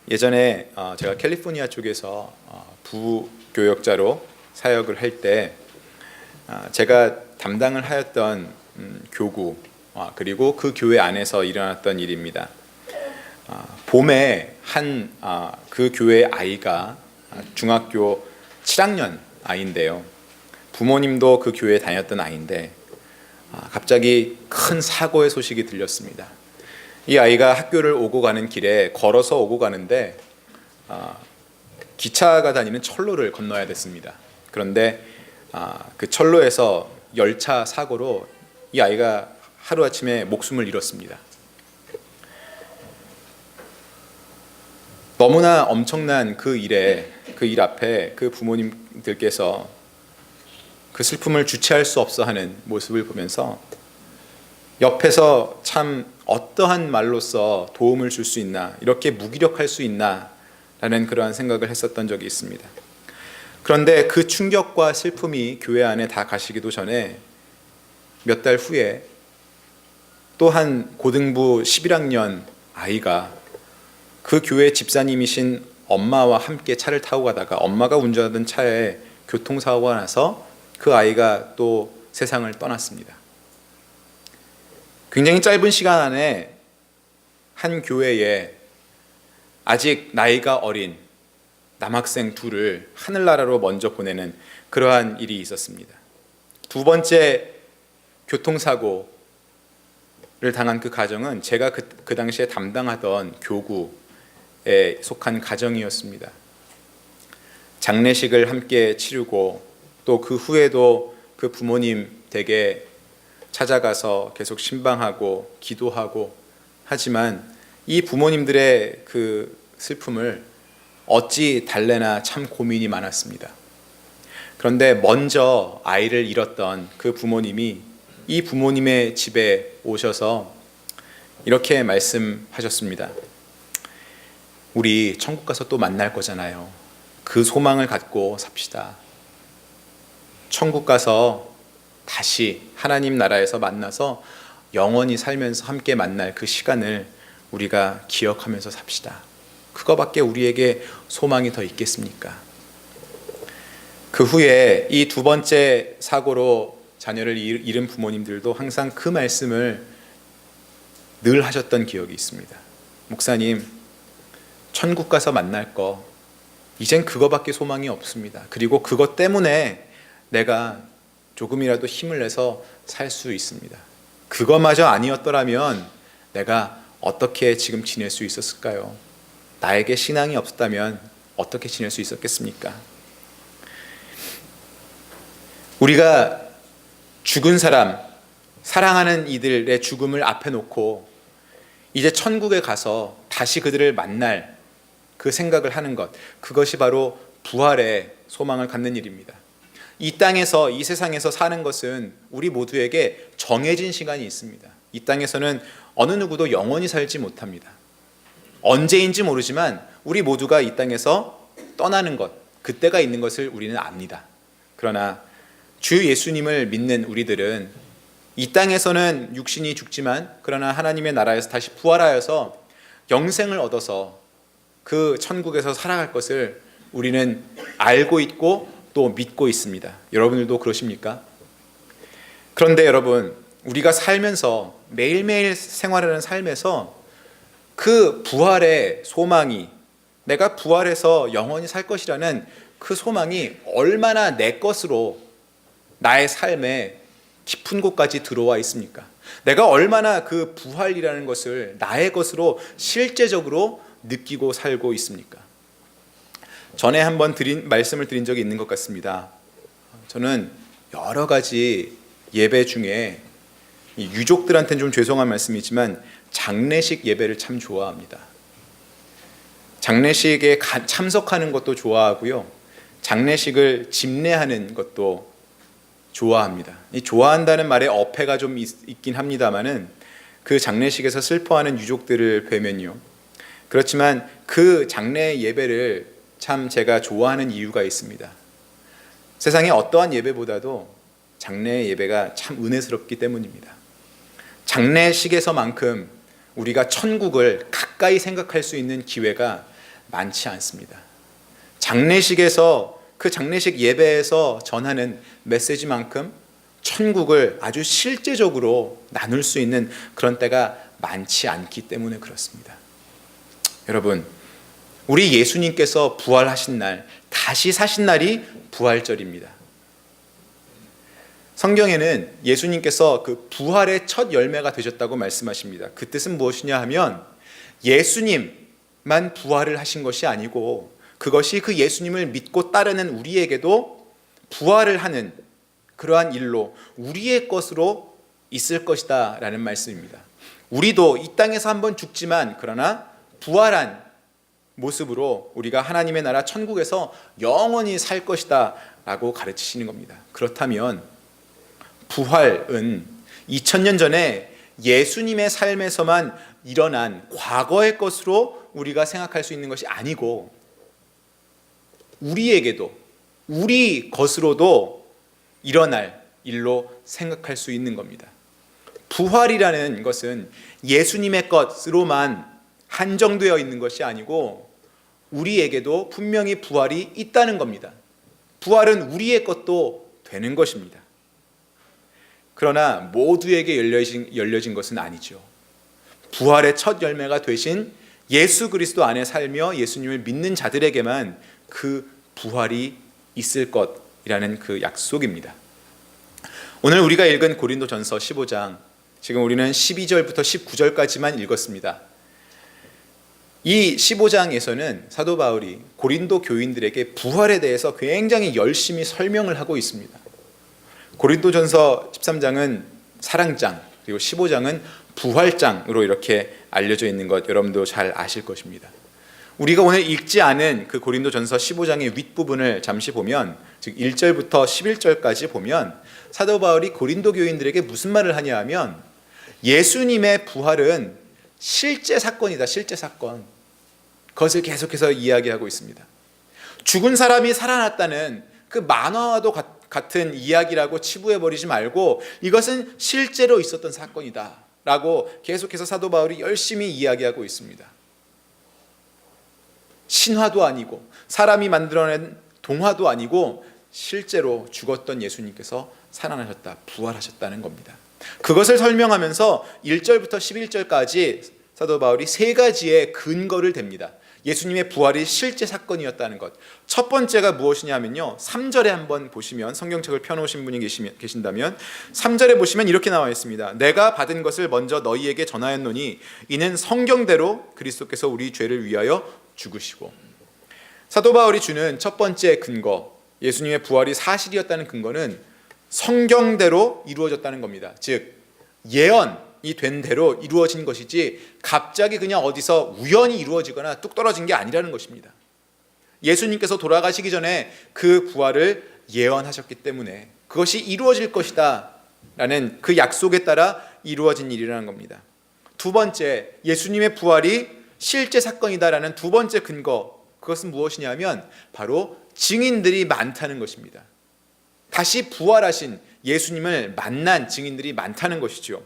예전에 제가 캘리포니아 쪽에서 부교역자로 사역을 할 때 제가 담당을 하였던 교구 그리고 그 교회 안에서 일어났던 일입니다. 봄에 그 교회 아이가 중학교 7학년 아이인데요. 부모님도 그 교회에 다녔던 아이인데 갑자기 큰 사고의 소식이 들렸습니다. 이 아이가 학교를 오고 가는 길에 걸어서 오고 가는데 기차가 다니는 철로를 건너야 됐습니다. 그런데 그 철로에서 열차 사고로 이 아이가 하루아침에 목숨을 잃었습니다. 너무나 엄청난 그 일 앞에 그 부모님들께서 그 슬픔을 주체할 수 없어 하는 모습을 보면서 옆에서 참 어떠한 말로써 도움을 줄 수 있나, 이렇게 무기력할 수 있나 라는 그러한 생각을 했었던 적이 있습니다. 그런데 그 충격과 슬픔이 교회 안에 다 가시기도 전에 몇 달 후에 또 한 고등부 11학년 아이가 그 교회 집사님이신 엄마와 함께 차를 타고 가다가 엄마가 운전하던 차에 교통사고가 나서 그 아이가 또 세상을 떠났습니다. 굉장히 짧은 시간 안에 한 교회에 아직 나이가 어린 남학생 둘을 하늘나라로 먼저 보내는 그러한 일이 있었습니다. 두 번째 교통사고를 당한 그 가정은 제가 그 당시에 담당하던 교구에 속한 가정이었습니다. 장례식을 함께 치르고 또 그 후에도 그 부모님 댁에 찾아가서 계속 신방하고 기도하고 하지만 이 부모님들의 그 슬픔을 어찌 달래나 참 고민이 많았습니다. 그런데 먼저 아이를 잃었던 그 부모님이 이 부모님의 집에 오셔서 이렇게 말씀하셨습니다. 우리 천국 가서 또 만날 거잖아요. 그 소망을 갖고 삽시다. 천국 가서 다시 하나님 나라에서 만나서 영원히 살면서 함께 만날 그 시간을 우리가 기억하면서 삽시다. 그거밖에 우리에게 소망이 더 있겠습니까? 그 후에 이 두 번째 사고로 자녀를 잃은 부모님들도 항상 그 말씀을 늘 하셨던 기억이 있습니다. 목사님, 천국 가서 만날 거 이젠 그거밖에 소망이 없습니다. 그리고 그것 때문에 내가 조금이라도 힘을 내서 살 수 있습니다. 그것마저 아니었더라면 내가 어떻게 지금 지낼 수 있었을까요? 나에게 신앙이 없었다면 어떻게 지낼 수 있었겠습니까? 우리가 죽은 사람, 사랑하는 이들의 죽음을 앞에 놓고 이제 천국에 가서 다시 그들을 만날 그 생각을 하는 것, 그것이 바로 부활의 소망을 갖는 일입니다. 이 땅에서, 이 세상에서 사는 것은 우리 모두에게 정해진 시간이 있습니다. 이 땅에서는 어느 누구도 영원히 살지 못합니다. 언제인지 모르지만 우리 모두가 이 땅에서 떠나는 것, 그때가 있는 것을 우리는 압니다. 그러나 주 예수님을 믿는 우리들은 이 땅에서는 육신이 죽지만 그러나 하나님의 나라에서 다시 부활하여서 영생을 얻어서 그 천국에서 살아갈 것을 우리는 알고 있고 또 믿고 있습니다. 여러분들도 그러십니까? 그런데 여러분, 우리가 살면서 매일매일 생활하는 삶에서 그 부활의 소망이, 내가 부활해서 영원히 살 것이라는 그 소망이 얼마나 내 것으로 나의 삶에 깊은 곳까지 들어와 있습니까? 내가 얼마나 그 부활이라는 것을 나의 것으로 실제적으로 느끼고 살고 있습니까? 전에 한번 말씀을 드린 적이 있는 것 같습니다. 저는 여러 가지 예배 중에 유족들한테는 좀 죄송한 말씀이지만 장례식 예배를 참 좋아합니다. 장례식에 참석하는 것도 좋아하고요. 장례식을 집례하는 것도 좋아합니다. 이 좋아한다는 말에 어폐가 좀 있긴 합니다만은 그 장례식에서 슬퍼하는 유족들을 뵈면요. 그렇지만 그 장례 예배를 참 제가 좋아하는 이유가 있습니다. 세상의 어떠한 예배보다도 장례 예배가 참 은혜스럽기 때문입니다. 장례식에서만큼 우리가 천국을 가까이 생각할 수 있는 기회가 많지 않습니다. 장례식에서 그 장례식 예배에서 전하는 메시지만큼 천국을 아주 실제적으로 나눌 수 있는 그런 때가 많지 않기 때문에 그렇습니다. 여러분, 우리 예수님께서 부활하신 날, 다시 사신 날이 부활절입니다. 성경에는 예수님께서 그 부활의 첫 열매가 되셨다고 말씀하십니다. 그 뜻은 무엇이냐 하면 예수님만 부활을 하신 것이 아니고 그것이 그 예수님을 믿고 따르는 우리에게도 부활을 하는 그러한 일로 우리의 것으로 있을 것이다 라는 말씀입니다. 우리도 이 땅에서 한번 죽지만 그러나 부활한 모습으로 우리가 하나님의 나라 천국에서 영원히 살 것이다 라고 가르치시는 겁니다. 그렇다면 부활은 2000년 전에 예수님의 삶에서만 일어난 과거의 것으로 우리가 생각할 수 있는 것이 아니고 우리에게도 우리 것으로도 일어날 일로 생각할 수 있는 겁니다. 부활이라는 것은 예수님의 것으로만 한정되어 있는 것이 아니고 우리에게도 분명히 부활이 있다는 겁니다. 부활은 우리의 것도 되는 것입니다. 그러나 모두에게 열려진 것은 아니죠. 부활의 첫 열매가 되신 예수 그리스도 안에 살며 예수님을 믿는 자들에게만 그 부활이 있을 것이라는 그 약속입니다. 오늘 우리가 읽은 고린도전서 15장, 지금 우리는 12절부터 19절까지만 읽었습니다. 이 15장에서는 사도 바울이 고린도 교인들에게 부활에 대해서 굉장히 열심히 설명을 하고 있습니다. 고린도전서 13장은 사랑장, 그리고 15장은 부활장으로 이렇게 알려져 있는 것 여러분도 잘 아실 것입니다. 우리가 오늘 읽지 않은 그 고린도전서 15장의 윗부분을 잠시 보면, 즉 1절부터 11절까지 보면 사도 바울이 고린도 교인들에게 무슨 말을 하냐 하면 예수님의 부활은 실제 사건이다. 실제 사건. 그것을 계속해서 이야기하고 있습니다. 죽은 사람이 살아났다는 그 만화와도 같은 이야기라고 치부해버리지 말고 이것은 실제로 있었던 사건이다 라고 계속해서 사도 바울이 열심히 이야기하고 있습니다. 신화도 아니고 사람이 만들어낸 동화도 아니고 실제로 죽었던 예수님께서 살아나셨다, 부활하셨다는 겁니다. 그것을 설명하면서 1절부터 11절까지 사도 바울이 세 가지의 근거를 댑니다. 예수님의 부활이 실제 사건이었다는 것. 첫 번째가 무엇이냐면요, 3절에 한번 보시면, 성경책을 펴놓으신 분이 계신다면 3절에 보시면 이렇게 나와 있습니다. 내가 받은 것을 먼저 너희에게 전하였노니 이는 성경대로 그리스도께서 우리 죄를 위하여 죽으시고. 사도 바울이 주는 첫 번째 근거, 예수님의 부활이 사실이었다는 근거는 성경대로 이루어졌다는 겁니다. 즉 예언이 된 대로 이루어진 것이지 갑자기 그냥 어디서 우연히 이루어지거나 뚝 떨어진 게 아니라는 것입니다. 예수님께서 돌아가시기 전에 그 부활을 예언하셨기 때문에 그것이 이루어질 것이다 라는 그 약속에 따라 이루어진 일이라는 겁니다. 두 번째, 예수님의 부활이 실제 사건이다라는 두 번째 근거, 그것은 무엇이냐면 바로 증인들이 많다는 것입니다. 다시 부활하신 예수님을 만난 증인들이 많다는 것이죠.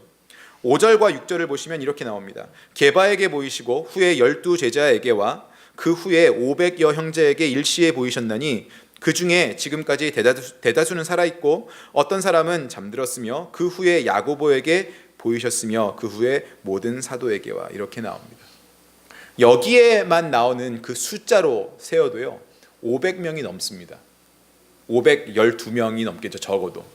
5절과 6절을 보시면 이렇게 나옵니다. 게바에게 보이시고 후에 12 제자에게와 그 후에 500여 형제에게 일시에 보이셨나니 그 중에 지금까지 대다수는 살아있고 어떤 사람은 잠들었으며 그 후에 야고보에게 보이셨으며 그 후에 모든 사도에게와, 이렇게 나옵니다. 여기에만 나오는 그 숫자로 세어도요 500명이 넘습니다. 512명이 넘겠죠, 적어도.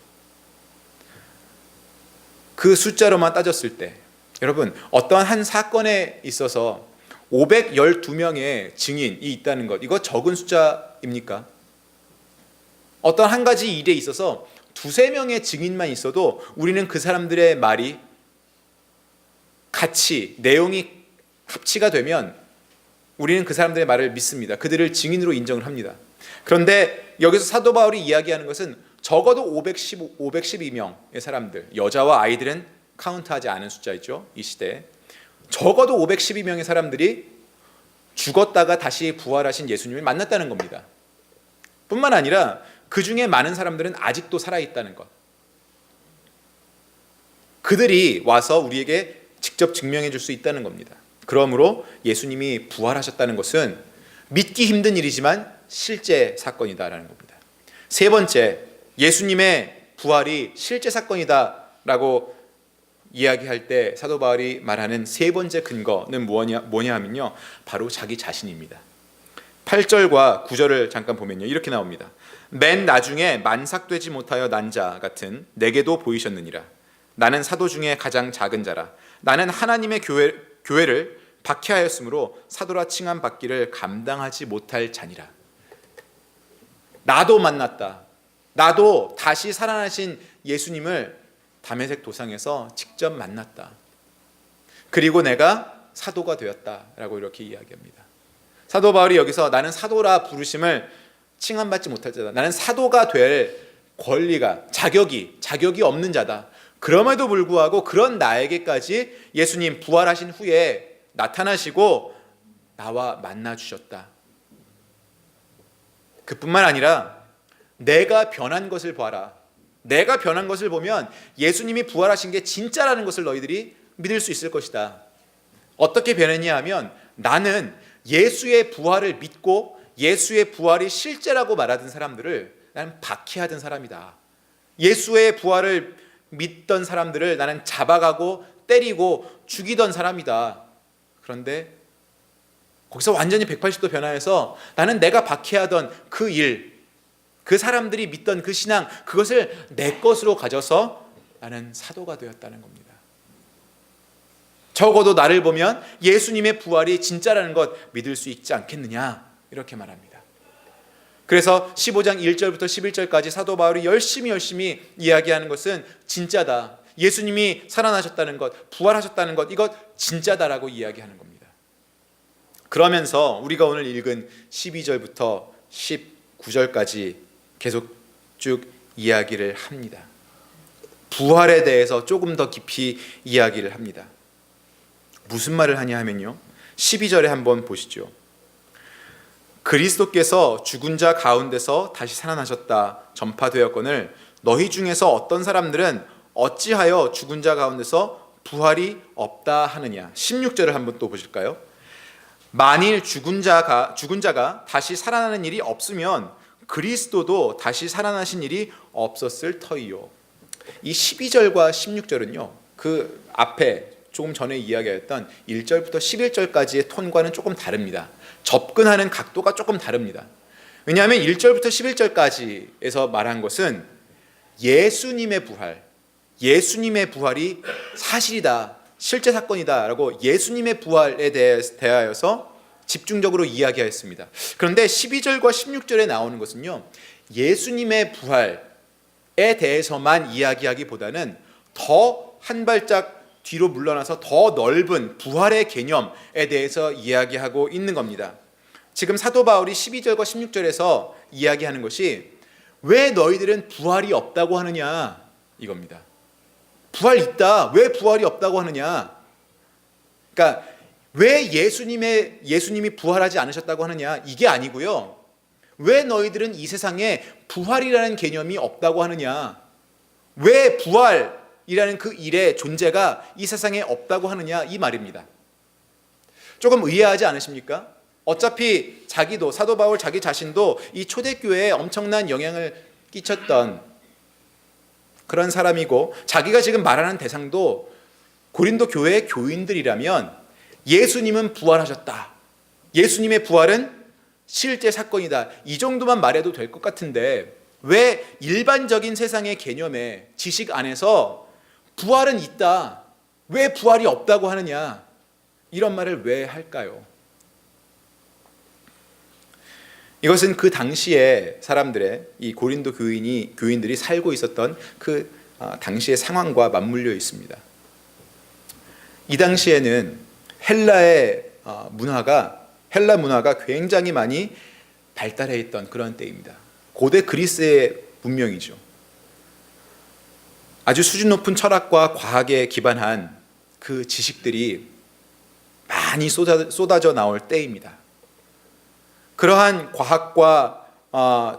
그 숫자로만 따졌을 때 여러분, 어떠한 한 사건에 있어서 512명의 증인이 있다는 것, 이거 적은 숫자입니까? 어떤 한 가지 일에 있어서 두세 명의 증인만 있어도 우리는 그 사람들의 말이 같이, 내용이 합치가 되면 우리는 그 사람들의 말을 믿습니다. 그들을 증인으로 인정을 합니다. 그런데 여기서 사도 바울이 이야기하는 것은 적어도 512명의 사람들, 여자와 아이들은 카운트하지 않은 숫자이죠, 이 시대에. 적어도 512명의 사람들이 죽었다가 다시 부활하신 예수님을 만났다는 겁니다. 뿐만 아니라 그 중에 많은 사람들은 아직도 살아있다는 것. 그들이 와서 우리에게 직접 증명해 줄 수 있다는 겁니다. 그러므로 예수님이 부활하셨다는 것은 믿기 힘든 일이지만 실제 사건이다라는 겁니다. 세 번째, 예수님의 부활이 실제 사건이다라고 이야기할 때 사도 바울이 말하는 세 번째 근거는 뭐냐 하면요, 바로 자기 자신입니다. 8절과 9절을 잠깐 보면요, 이렇게 나옵니다. 맨 나중에 만삭되지 못하여 난 자 같은 내게도 보이셨느니라. 나는 사도 중에 가장 작은 자라. 나는 하나님의 교회를 박해하였으므로 사도라 칭함 받기를 감당하지 못할 자니라. 나도 만났다. 나도 다시 살아나신 예수님을 다메섹 도상에서 직접 만났다. 그리고 내가 사도가 되었다라고 이렇게 이야기합니다. 사도 바울이 여기서 나는 사도라 부르심을 칭함받지 못할 자다. 나는 사도가 될 권리가, 자격이 없는 자다. 그럼에도 불구하고 그런 나에게까지 예수님 부활하신 후에 나타나시고 나와 만나 주셨다. 그뿐만 아니라 내가 변한 것을 봐라. 내가 변한 것을 보면 예수님이 부활하신 게 진짜라는 것을 너희들이 믿을 수 있을 것이다. 어떻게 변했냐 하면 나는 예수의 부활을 믿고 예수의 부활이 실제라고 말하던 사람들을 나는 박해하던 사람이다. 예수의 부활을 믿던 사람들을 나는 잡아가고 때리고 죽이던 사람이다. 그런데 거기서 완전히 180도 변화해서 나는 내가 박해하던 그 일, 그 사람들이 믿던 그 신앙, 그것을 내 것으로 가져서 나는 사도가 되었다는 겁니다. 적어도 나를 보면 예수님의 부활이 진짜라는 것 믿을 수 있지 않겠느냐, 이렇게 말합니다. 그래서 15장 1절부터 11절까지 사도 바울이 열심히 이야기하는 것은 진짜다. 예수님이 살아나셨다는 것, 부활하셨다는 것, 이것 진짜다라고 이야기하는 겁니다. 그러면서 우리가 오늘 읽은 12절부터 19절까지 계속 쭉 이야기를 합니다. 부활에 대해서 조금 더 깊이 이야기를 합니다. 무슨 말을 하냐 하면요, 12절에 한번 보시죠. 그리스도께서 죽은 자 가운데서 다시 살아나셨다 전파되었거늘 너희 중에서 어떤 사람들은 어찌하여 죽은 자 가운데서 부활이 없다 하느냐. 16절을 한번 또 보실까요? 만일 죽은 자가 다시 살아나는 일이 없으면 그리스도도 다시 살아나신 일이 없었을 터이요. 이 12절과 16절은요, 그 앞에 조금 전에 이야기했던 1절부터 11절까지의 톤과는 조금 다릅니다. 접근하는 각도가 조금 다릅니다. 왜냐하면 1절부터 11절까지에서 말한 것은 예수님의 부활이 사실이다, 실제 사건이다 라고 예수님의 부활에 대하여서 집중적으로 이야기하였습니다. 그런데 12절과 16절에 나오는 것은요, 예수님의 부활에 대해서만 이야기하기보다는 더 한 발짝 뒤로 물러나서 더 넓은 부활의 개념에 대해서 이야기하고 있는 겁니다. 지금 사도 바울이 12절과 16절에서 이야기하는 것이 왜 너희들은 부활이 없다고 하느냐 이겁니다. 부활 있다. 왜 부활이 없다고 하느냐? 그러니까 왜 예수님이 부활하지 않으셨다고 하느냐? 이게 아니고요. 왜 너희들은 이 세상에 부활이라는 개념이 없다고 하느냐? 왜 부활이라는 그 일의 존재가 이 세상에 없다고 하느냐? 이 말입니다. 조금 의아하지 않으십니까? 어차피 자기도, 사도 바울 자기 자신도 이 초대교회에 엄청난 영향을 끼쳤던 그런 사람이고, 자기가 지금 말하는 대상도 고린도 교회의 교인들이라면 예수님은 부활하셨다, 예수님의 부활은 실제 사건이다, 이 정도만 말해도 될 것 같은데 왜 일반적인 세상의 개념에, 지식 안에서 부활은 있다, 왜 부활이 없다고 하느냐, 이런 말을 왜 할까요? 이것은 그 당시에 사람들의, 이 고린도 교인들이 살고 있었던 그 당시의 상황과 맞물려 있습니다. 이 당시에는 헬라 문화가 굉장히 많이 발달해 있던 그런 때입니다. 고대 그리스의 문명이죠. 아주 수준 높은 철학과 과학에 기반한 그 지식들이 많이 쏟아져 나올 때입니다. 그러한 과학과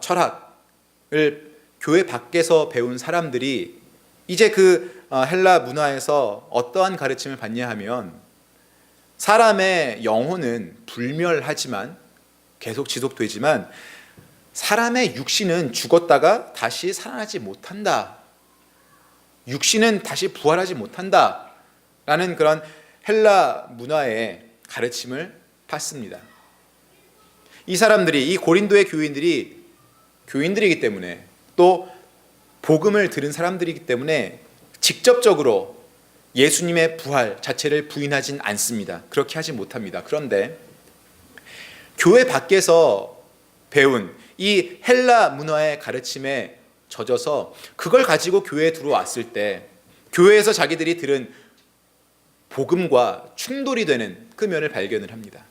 철학을 교회 밖에서 배운 사람들이 이제 그 헬라 문화에서 어떠한 가르침을 받냐 하면, 사람의 영혼은 불멸하지만 계속 지속되지만 사람의 육신은 죽었다가 다시 살아나지 못한다. 육신은 다시 부활하지 못한다. 라는 그런 헬라 문화의 가르침을 받습니다. 이 사람들이, 이 고린도의 교인들이기 때문에, 또 복음을 들은 사람들이기 때문에 직접적으로 예수님의 부활 자체를 부인하진 않습니다. 그렇게 하지 못합니다. 그런데 교회 밖에서 배운 이 헬라 문화의 가르침에 젖어서 그걸 가지고 교회에 들어왔을 때 교회에서 자기들이 들은 복음과 충돌이 되는 그 면을 발견을 합니다.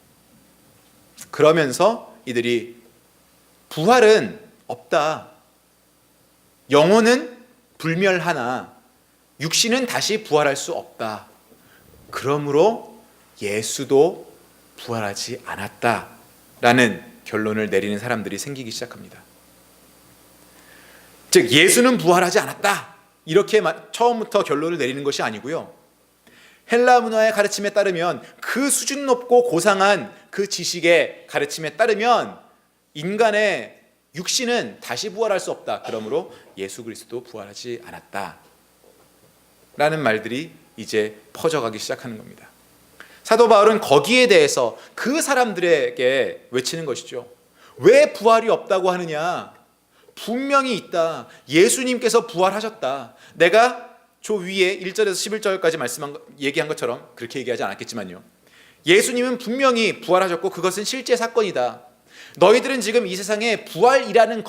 그러면서 이들이 부활은 없다. 영혼은 불멸하나 육신은 다시 부활할 수 없다. 그러므로 예수도 부활하지 않았다라는 결론을 내리는 사람들이 생기기 시작합니다. 즉 예수는 부활하지 않았다. 이렇게 처음부터 결론을 내리는 것이 아니고요. 헬라 문화의 가르침에 따르면 그 수준 높고 고상한 그 지식의 가르침에 따르면 인간의 육신은 다시 부활할 수 없다. 그러므로 예수 그리스도 부활하지 않았다. 라는 말들이 이제 퍼져가기 시작하는 겁니다. 사도 바울은 거기에 대해서 그 사람들에게 외치는 것이죠. 왜 부활이 없다고 하느냐? 분명히 있다. 예수님께서 부활하셨다. 내가 저 위에 1절에서 11절까지 얘기한 것처럼 그렇게 얘기하지 않았겠지만요. 예수님은 분명히 부활하셨고 그것은 실제 사건이다. 너희들은 지금 이 세상에 부활이라는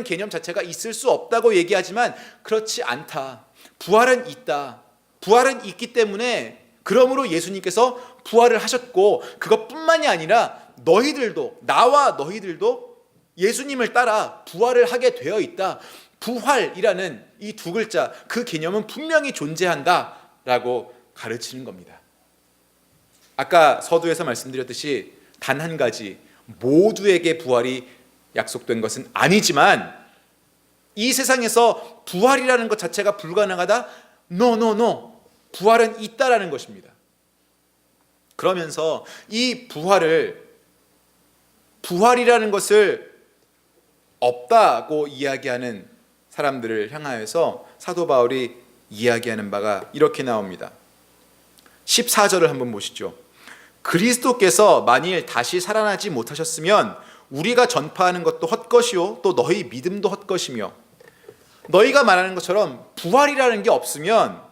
개념 자체가 있을 수 없다고 얘기하지만 그렇지 않다. 부활은 있다. 부활은 있기 때문에 그러므로 예수님께서 부활을 하셨고 그것뿐만이 아니라 너희들도, 나와 너희들도 예수님을 따라 부활을 하게 되어 있다. 부활이라는 이 두 글자, 그 개념은 분명히 존재한다라고 가르치는 겁니다. 아까 서두에서 말씀드렸듯이 단 한 가지, 모두에게 부활이 약속된 것은 아니지만 이 세상에서 부활이라는 것 자체가 불가능하다? No. 부활은 있다라는 것입니다. 그러면서 이 부활이라는 것을 없다고 이야기하는 사람들을 향하여서 사도 바울이 이야기하는 바가 이렇게 나옵니다. 14절을 한번 보시죠. 그리스도께서 만일 다시 살아나지 못하셨으면 우리가 전파하는 것도 헛것이요 또 너희 믿음도 헛것이며, 너희가 말하는 것처럼 부활이라는 게 없으면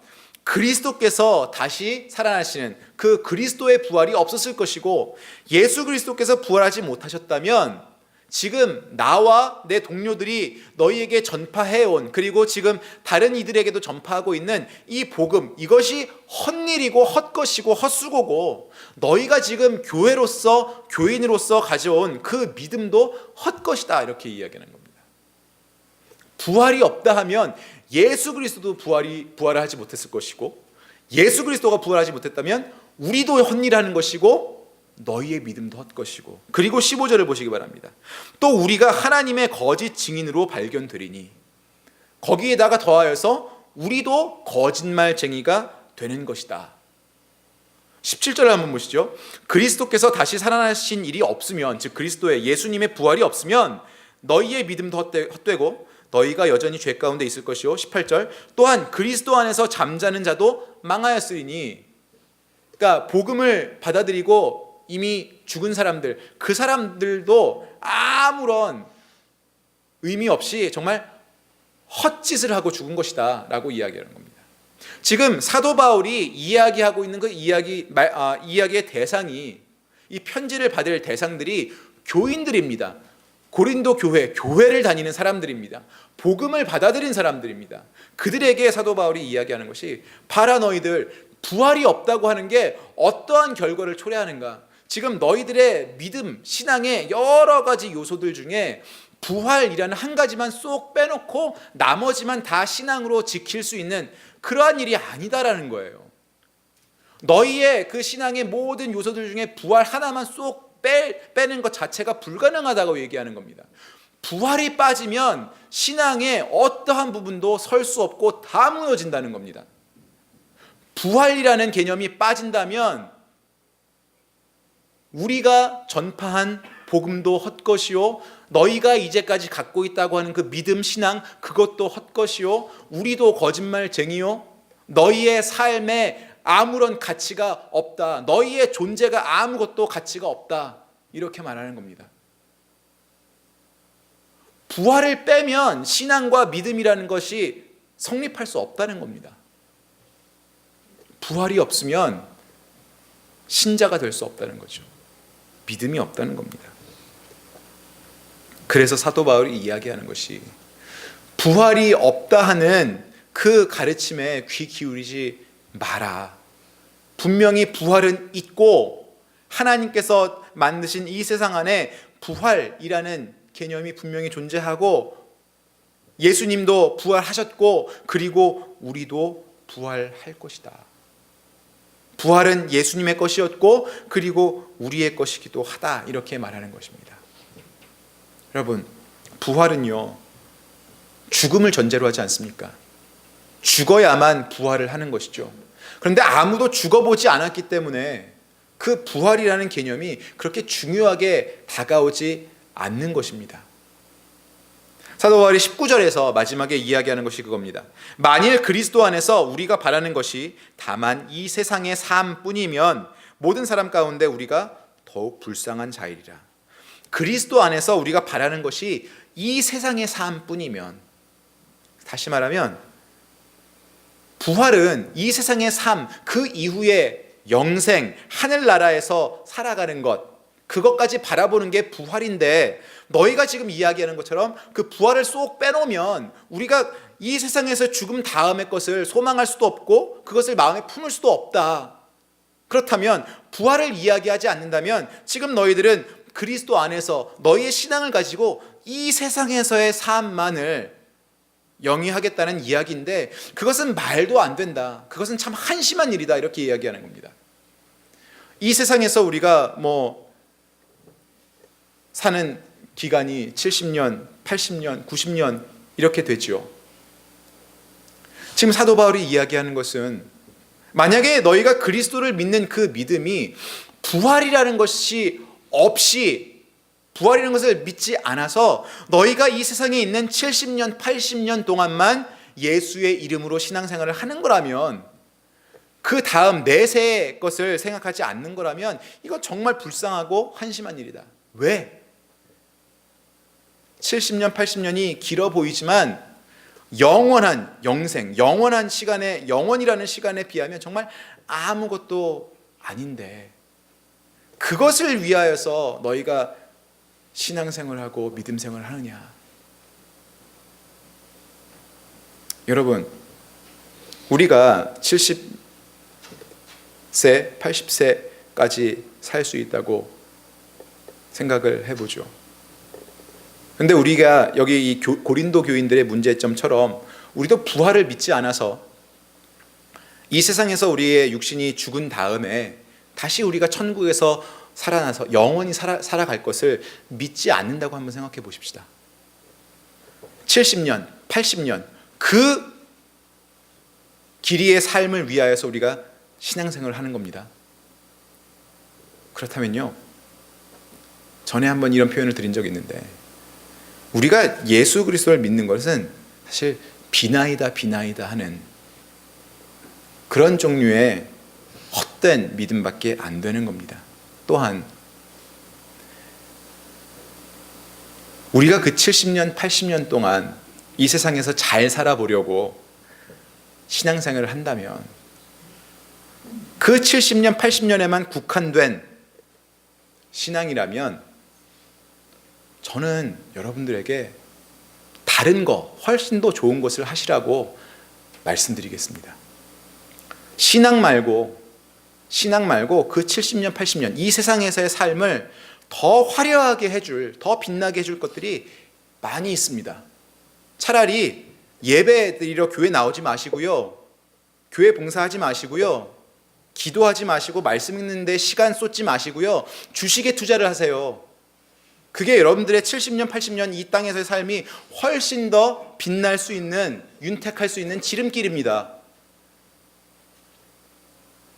그리스도께서 다시 살아나시는 그 그리스도의 부활이 없었을 것이고, 예수 그리스도께서 부활하지 못하셨다면 지금 나와 내 동료들이 너희에게 전파해온, 그리고 지금 다른 이들에게도 전파하고 있는 이 복음, 이것이 헛일이고 헛것이고 헛수고고, 너희가 지금 교인으로서 가져온 그 믿음도 헛것이다, 이렇게 이야기하는 겁니다. 부활이 없다 하면 예수 그리스도도 부활을 하지 못했을 것이고, 예수 그리스도가 부활하지 못했다면 우리도 헛일하는 것이고 너희의 믿음도 헛것이고. 그리고 15절을 보시기 바랍니다. 또 우리가 하나님의 거짓 증인으로 발견되리니, 거기에다가 더하여서 우리도 거짓말쟁이가 되는 것이다. 17절을 한번 보시죠. 그리스도께서 다시 살아나신 일이 없으면, 즉 그리스도의 예수님의 부활이 없으면 너희의 믿음도 헛되고 너희가 여전히 죄 가운데 있을 것이요. 18절 또한 그리스도 안에서 잠자는 자도 망하였으리니, 그러니까 복음을 받아들이고 이미 죽은 사람들, 그 사람들도 아무런 의미 없이 정말 헛짓을 하고 죽은 것이다 라고 이야기하는 겁니다. 지금 사도 바울이 이야기하고 있는 그 이야기의 대상이, 이 편지를 받을 대상들이 교인들입니다. 고린도 교회를 다니는 사람들입니다. 복음을 받아들인 사람들입니다. 그들에게 사도 바울이 이야기하는 것이, 봐라 너희들, 부활이 없다고 하는 게 어떠한 결과를 초래하는가. 지금 너희들의 믿음, 신앙의 여러 가지 요소들 중에 부활이라는 한 가지만 쏙 빼놓고 나머지만 다 신앙으로 지킬 수 있는 그러한 일이 아니다라는 거예요. 너희의 그 신앙의 모든 요소들 중에 부활 하나만 쏙 빼는 것 자체가 불가능하다고 얘기하는 겁니다. 부활이 빠지면 신앙의 어떠한 부분도 설 수 없고 다 무너진다는 겁니다. 부활이라는 개념이 빠진다면 우리가 전파한 복음도 헛것이요 너희가 이제까지 갖고 있다고 하는 그 믿음 신앙 그것도 헛것이요 우리도 거짓말쟁이요 너희의 삶에 아무런 가치가 없다. 너희의 존재가 아무것도 가치가 없다. 이렇게 말하는 겁니다. 부활을 빼면 신앙과 믿음이라는 것이 성립할 수 없다는 겁니다. 부활이 없으면 신자가 될 수 없다는 거죠. 믿음이 없다는 겁니다. 그래서 사도 바울이 이야기하는 것이 부활이 없다 하는 그 가르침에 귀 기울이지 마라. 분명히 부활은 있고 하나님께서 만드신 이 세상 안에 부활이라는 개념이 분명히 존재하고 예수님도 부활하셨고 그리고 우리도 부활할 것이다. 부활은 예수님의 것이었고 그리고 우리의 것이기도 하다. 이렇게 말하는 것입니다. 여러분, 부활은요 죽음을 전제로 하지 않습니까? 죽어야만 부활을 하는 것이죠. 그런데 아무도 죽어보지 않았기 때문에 그 부활이라는 개념이 그렇게 중요하게 다가오지 않는 것입니다. 사도 바울이 19절에서 마지막에 이야기하는 것이 그겁니다. 만일 그리스도 안에서 우리가 바라는 것이 다만 이 세상의 삶뿐이면 모든 사람 가운데 우리가 더욱 불쌍한 자이리라. 그리스도 안에서 우리가 바라는 것이 이 세상의 삶뿐이면, 다시 말하면 부활은 이 세상의 삶, 그 이후에 영생, 하늘나라에서 살아가는 것, 그것까지 바라보는 게 부활인데 너희가 지금 이야기하는 것처럼 그 부활을 쏙 빼놓으면 우리가 이 세상에서 죽음 다음의 것을 소망할 수도 없고 그것을 마음에 품을 수도 없다. 그렇다면 부활을 이야기하지 않는다면 지금 너희들은 그리스도 안에서 너희의 신앙을 가지고 이 세상에서의 삶만을 영위하겠다는 이야기인데 그것은 말도 안 된다. 그것은 참 한심한 일이다. 이렇게 이야기하는 겁니다. 이 세상에서 우리가 사는 기간이 70년, 80년, 90년 이렇게 되죠. 지금 사도 바울이 이야기하는 것은 만약에 너희가 그리스도를 믿는 그 믿음이 부활이라는 것이 없이 부활이라는 것을 믿지 않아서 너희가 이 세상에 있는 70년, 80년 동안만 예수의 이름으로 신앙생활을 하는 거라면 그 다음 내세의 것을 생각하지 않는 거라면 이거 정말 불쌍하고 한심한 일이다. 왜? 70년, 80년이 길어 보이지만 영원한 영생, 영원한 시간에, 영원이라는 시간에 비하면 정말 아무것도 아닌데 그것을 위하여서 너희가 신앙생활하고 믿음생활을 하느냐. 여러분, 우리가 70세, 80세까지 살 수 있다고 생각을 해보죠. 근데 우리가 여기 이 고린도 교인들의 문제점처럼 우리도 부활을 믿지 않아서 이 세상에서 우리의 육신이 죽은 다음에 다시 우리가 천국에서 살아나서 영원히 살아갈 것을 믿지 않는다고 한번 생각해 보십시다. 70년, 80년 그 길이의 삶을 위하여서 우리가 신앙생활을 하는 겁니다. 그렇다면요, 전에 한번 이런 표현을 드린 적이 있는데 우리가 예수 그리스도를 믿는 것은 사실 비나이다 하는 그런 종류의 헛된 믿음밖에 안 되는 겁니다. 또한 우리가 그 70년, 80년 동안 이 세상에서 잘 살아보려고 신앙생활을 한다면 그 70년, 80년에만 국한된 신앙이라면 저는 여러분들에게 다른 거, 훨씬 더 좋은 것을 하시라고 말씀드리겠습니다. 신앙 말고 그 70년, 80년 이 세상에서의 삶을 더 화려하게 해줄, 더 빛나게 해줄 것들이 많이 있습니다. 차라리 예배 드리러 교회 나오지 마시고요, 교회 봉사하지 마시고요, 기도하지 마시고 말씀 읽는데 시간 쏟지 마시고요, 주식에 투자를 하세요. 그게 여러분들의 70년, 80년 이 땅에서의 삶이 훨씬 더 빛날 수 있는, 윤택할 수 있는 지름길입니다.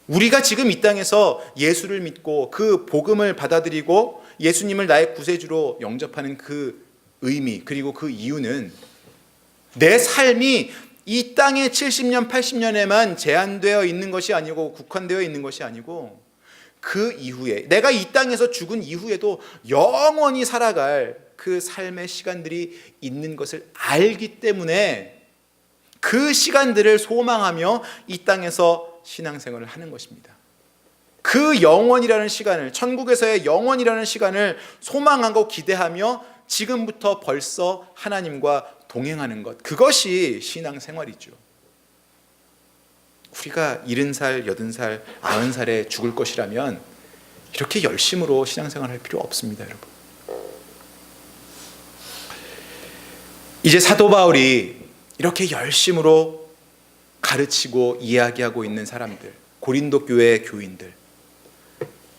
우리가 지금 이 땅에서 예수를 믿고 그 복음을 받아들이고 예수님을 나의 구세주로 영접하는 그 의미, 그리고 그 이유는 내 삶이 이 땅의 70년, 80년에만 제한되어 있는 것이 아니고 국한되어 있는 것이 아니고 그 이후에, 내가 이 땅에서 죽은 이후에도 영원히 살아갈 그 삶의 시간들이 있는 것을 알기 때문에 그 시간들을 소망하며 이 땅에서 신앙생활을 하는 것입니다. 그 영원이라는 시간을, 천국에서의 영원이라는 시간을 소망하고 기대하며 지금부터 벌써 하나님과 동행하는 것, 그것이 신앙생활이죠. 우리가 70살, 80살, 90살에 죽을 것이라면 이렇게 열심으로 신앙생활을 할 필요 없습니다, 여러분. 이제 사도 바울이 이렇게 열심으로 가르치고 이야기하고 있는 사람들, 고린도 교회의 교인들,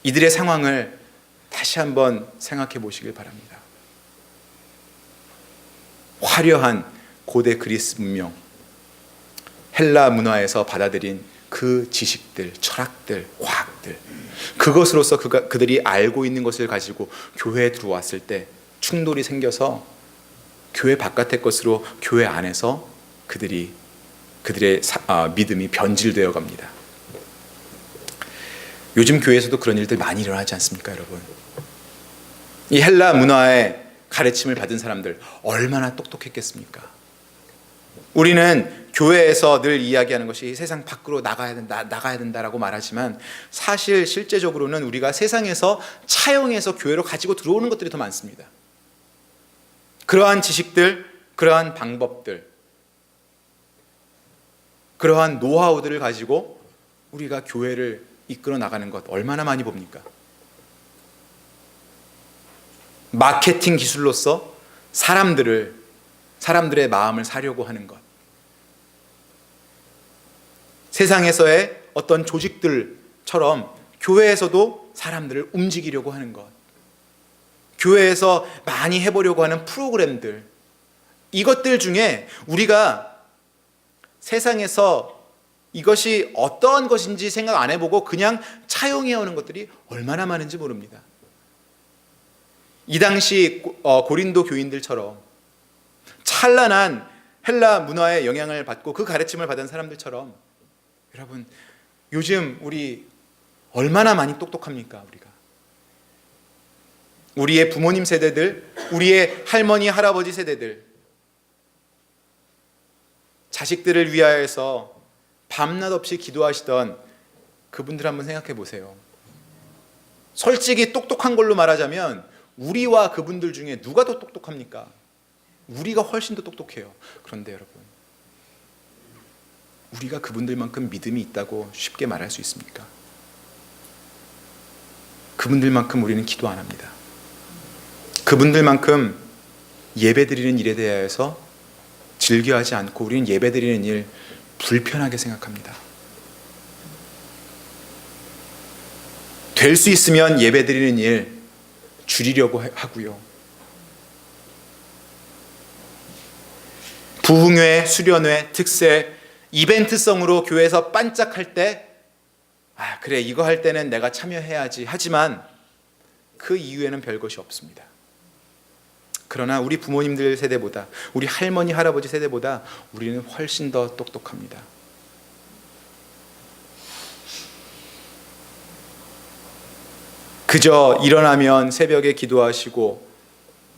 이들의 상황을 다시 한번 생각해 보시길 바랍니다. 화려한 고대 그리스 문명, 헬라 문화에서 받아들인 그 지식들, 철학들, 과학들, 그것으로서 그들이 알고 있는 것을 가지고 교회에 들어왔을 때 충돌이 생겨서 교회 바깥의 것으로 교회 안에서 그들의 믿음이 변질되어 갑니다. 요즘 교회에서도 그런 일들 많이 일어나지 않습니까, 여러분? 이 헬라 문화의 가르침을 받은 사람들 얼마나 똑똑했겠습니까? 우리는 교회에서 늘 이야기하는 것이 세상 밖으로 나가야 된다라고 말하지만 사실 실제적으로는 우리가 세상에서 차용해서 교회로 가지고 들어오는 것들이 더 많습니다. 그러한 지식들, 그러한 방법들, 그러한 노하우들을 가지고 우리가 교회를 이끌어 나가는 것 얼마나 많이 봅니까? 마케팅 기술로서 사람들의 마음을 사려고 하는 것, 세상에서의 어떤 조직들처럼 교회에서도 사람들을 움직이려고 하는 것, 교회에서 많이 해보려고 하는 프로그램들, 이것들 중에 우리가 세상에서 이것이 어떤 것인지 생각 안 해보고 그냥 차용해오는 것들이 얼마나 많은지 모릅니다. 이 당시 고린도 교인들처럼 찬란한 헬라 문화의 영향을 받고 그 가르침을 받은 사람들처럼, 여러분 요즘 우리 얼마나 많이 똑똑합니까? 우리의 부모님 세대들, 우리의 할머니 할아버지 세대들, 자식들을 위하여서 밤낮 없이 기도하시던 그분들 한번 생각해 보세요. 솔직히 똑똑한 걸로 말하자면 우리와 그분들 중에 누가 더 똑똑합니까? 우리가 훨씬 더 똑똑해요. 그런데 여러분, 우리가 그분들만큼 믿음이 있다고 쉽게 말할 수 있습니까? 그분들만큼 우리는 기도 안 합니다. 그분들만큼 예배드리는 일에 대해서 즐겨하지 않고 우리는 예배드리는 일 불편하게 생각합니다. 될 수 있으면 예배드리는 일 줄이려고 하고요. 부흥회, 수련회, 특세, 이벤트성으로 교회에서 반짝할 때 그래 이거 할 때는 내가 참여해야지 하지만 그 이후에는 별것이 없습니다. 그러나 우리 부모님들 세대보다, 우리 할머니 할아버지 세대보다 우리는 훨씬 더 똑똑합니다. 그저 일어나면 새벽에 기도하시고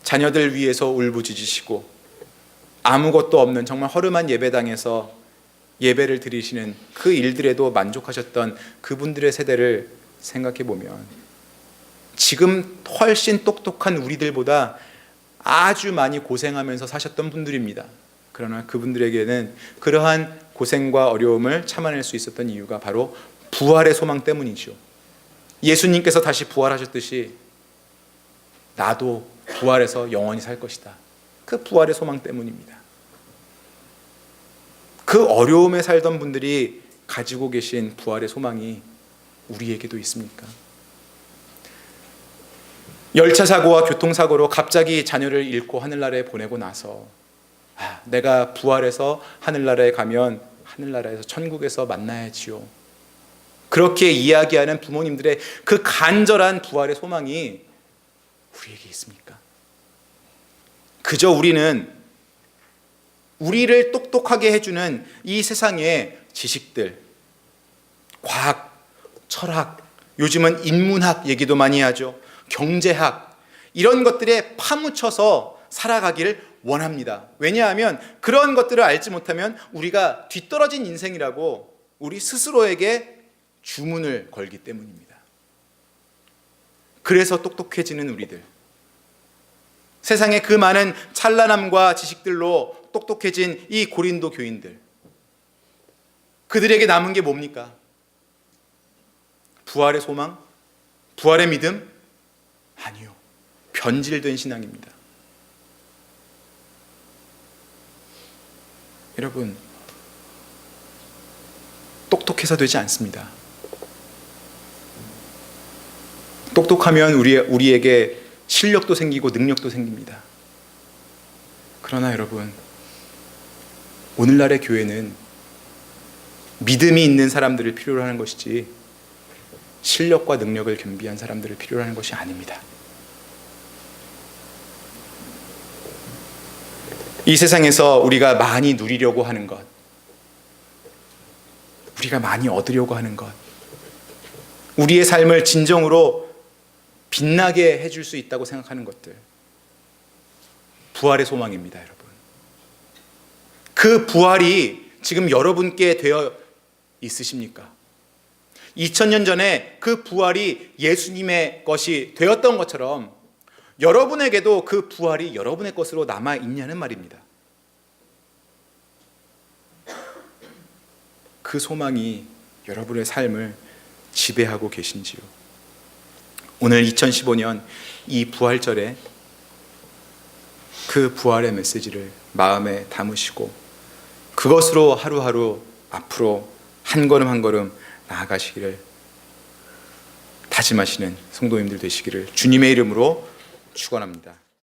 자녀들 위해서 울부짖으시고 아무것도 없는 정말 허름한 예배당에서 예배를 드리시는 그 일들에도 만족하셨던 그분들의 세대를 생각해 보면 지금 훨씬 똑똑한 우리들보다 아주 많이 고생하면서 사셨던 분들입니다. 그러나 그분들에게는 그러한 고생과 어려움을 참아낼 수 있었던 이유가 바로 부활의 소망 때문이죠. 예수님께서 다시 부활하셨듯이 나도 부활해서 영원히 살 것이다. 그 부활의 소망 때문입니다. 그 어려움에 살던 분들이 가지고 계신 부활의 소망이 우리에게도 있습니까? 열차 사고와 교통사고로 갑자기 자녀를 잃고 하늘나라에 보내고 나서 내가 부활해서 하늘나라에 가면 하늘나라에서 천국에서 만나야지요. 그렇게 이야기하는 부모님들의 그 간절한 부활의 소망이 우리에게 있습니까? 그저 우리는 우리를 똑똑하게 해주는 이 세상의 지식들, 과학, 철학, 요즘은 인문학 얘기도 많이 하죠. 경제학, 이런 것들에 파묻혀서 살아가기를 원합니다. 왜냐하면 그런 것들을 알지 못하면 우리가 뒤떨어진 인생이라고 우리 스스로에게 주문을 걸기 때문입니다. 그래서 똑똑해지는 우리들, 세상의 그 많은 찬란함과 지식들로 똑똑해진 이 고린도 교인들, 그들에게 남은 게 뭡니까? 부활의 소망? 부활의 믿음? 아니요. 변질된 신앙입니다. 여러분, 똑똑해서 되지 않습니다. 똑똑하면 우리에게 실력도 생기고 능력도 생깁니다. 그러나 여러분, 오늘날의 교회는 믿음이 있는 사람들을 필요로 하는 것이지 실력과 능력을 겸비한 사람들을 필요로 하는 것이 아닙니다. 이 세상에서 우리가 많이 누리려고 하는 것, 우리가 많이 얻으려고 하는 것, 우리의 삶을 진정으로 빛나게 해줄 수 있다고 생각하는 것들, 부활의 소망입니다, 여러분. 그 부활이 지금 여러분께 되어 있으십니까? 2000년 전에 그 부활이 예수님의 것이 되었던 것처럼 여러분에게도 그 부활이 여러분의 것으로 남아 있냐는 말입니다. 그 소망이 여러분의 삶을 지배하고 계신지요? 오늘 2015년 이 부활절에 그 부활의 메시지를 마음에 담으시고 그것으로 하루하루 앞으로 한 걸음 한 걸음 나아가시기를 다짐하시는 성도님들 되시기를 주님의 이름으로 축원합니다.